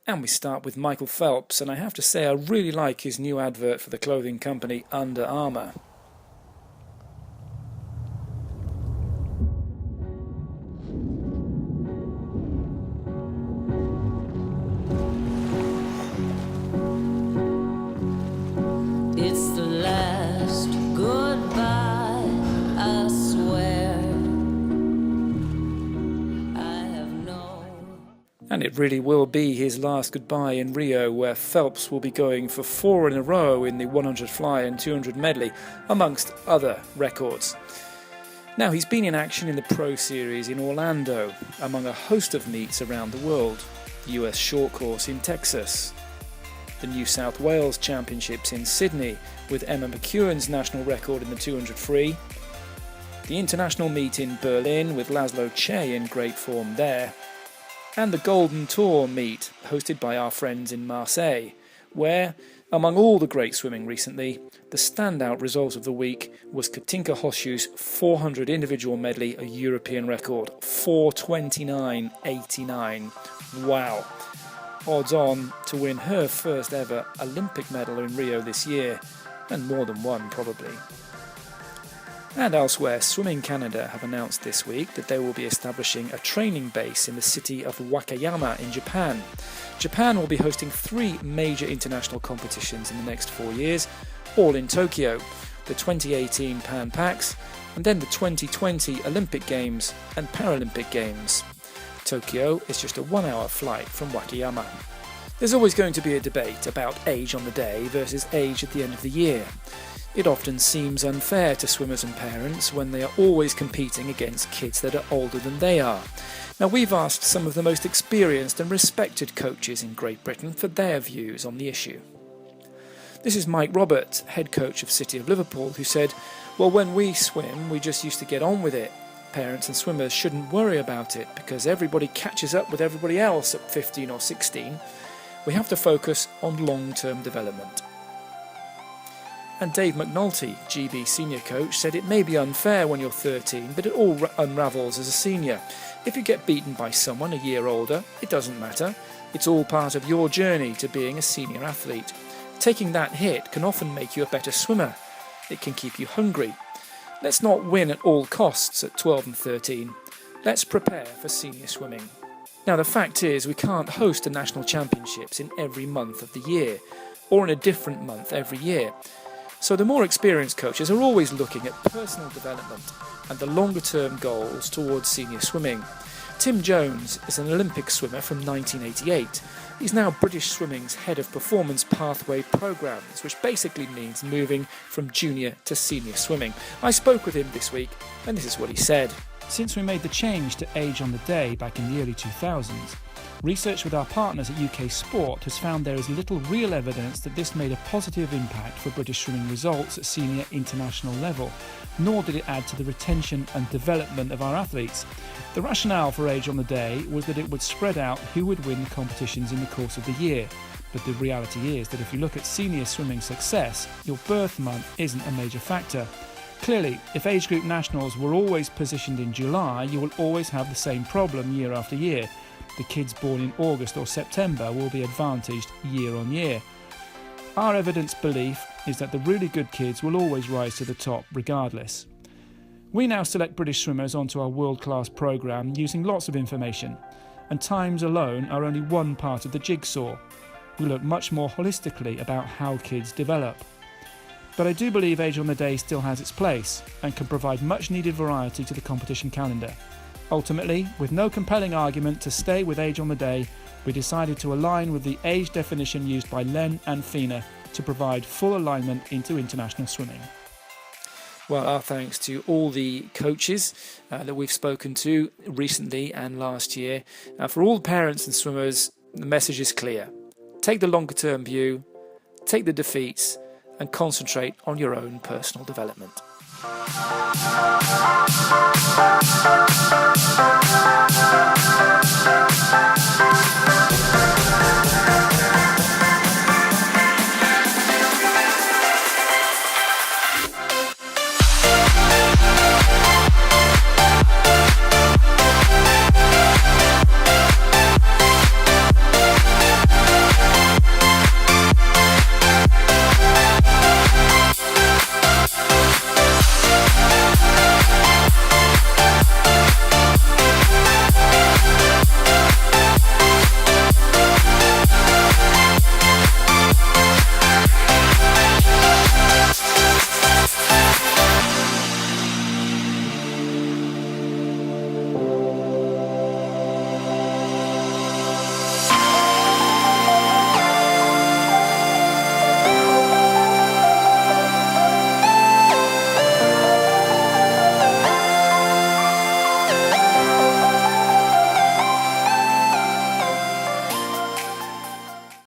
And we start with Michael Phelps, and I have to say I really like his new advert for the clothing company Under Armour. It's the last goodbye, I swear. I have known. And it really will be his last goodbye in Rio, where Phelps will be going for 4 in a row in the 100 fly and 200 medley, amongst other records. Now, he's been in action in the Pro Series in Orlando, among a host of meets around the world. The US Short Course in Texas, the New South Wales Championships in Sydney with Emma McEwen's national record in the 200 free, the international meet in Berlin with Laszlo Che in great form there, and the Golden Tour meet hosted by our friends in Marseille, where, among all the great swimming recently, the standout result of the week was Katinka Hoshu's 400 individual medley, a European record, 4:29.89. Wow! Odds on to win her first ever Olympic medal in Rio this year, and more than one probably. And elsewhere, Swimming Canada have announced this week that they will be establishing a training base in the city of Wakayama in Japan. Japan will be hosting 3 major international competitions in the next 4 years, all in Tokyo, the 2018 Pan Pacs, and then the 2020 Olympic Games and Paralympic Games. Tokyo is just a 1-hour flight from Wakayama. There's always going to be a debate about age on the day versus age at the end of the year. It often seems unfair to swimmers and parents when they are always competing against kids that are older than they are. Now, we've asked some of the most experienced and respected coaches in Great Britain for their views on the issue. This is Mike Roberts, head coach of City of Liverpool, who said, "Well, when we swim, we just used to get on with it. Parents and swimmers shouldn't worry about it because everybody catches up with everybody else at 15 or 16. We have to focus on long-term development." And Dave McNulty, GB senior coach, said it may be unfair when you're 13, but it all unravels as a senior. If you get beaten by someone a year older, it doesn't matter. It's all part of your journey to being a senior athlete. Taking that hit can often make you a better swimmer. It can keep you hungry. Let's not win at all costs at 12 and 13. Let's prepare for senior swimming. Now, the fact is we can't host the national championships in every month of the year, or in a different month every year. So the more experienced coaches are always looking at personal development and the longer-term goals towards senior swimming. Tim Jones is an Olympic swimmer from 1988. He's now British Swimming's head of performance pathway programs, which basically means moving from junior to senior swimming. I spoke with him this week, and this is what he said. Since we made the change to age on the day back in the early 2000s, research with our partners at UK Sport has found there is little real evidence that this made a positive impact for British swimming results at senior international level, nor did it add to the retention and development of our athletes. The rationale for age on the day was that it would spread out who would win the competitions in the course of the year. But the reality is that if you look at senior swimming success, your birth month isn't a major factor. Clearly, if age group nationals were always positioned in July, you will always have the same problem year after year. The kids born in August or September will be advantaged year on year. Our evidence belief is that the really good kids will always rise to the top regardless. We now select British swimmers onto our world-class programme using lots of information, and times alone are only one part of the jigsaw. We look much more holistically about how kids develop. But I do believe age on the day still has its place and can provide much needed variety to the competition calendar. Ultimately, with no compelling argument to stay with age on the day, we decided to align with the age definition used by Len and FINA to provide full alignment into international swimming. Well, our thanks to all the coaches that we've spoken to recently and last year. For all parents and swimmers, the message is clear. Take the longer term view, take the defeats, and concentrate on your own personal development.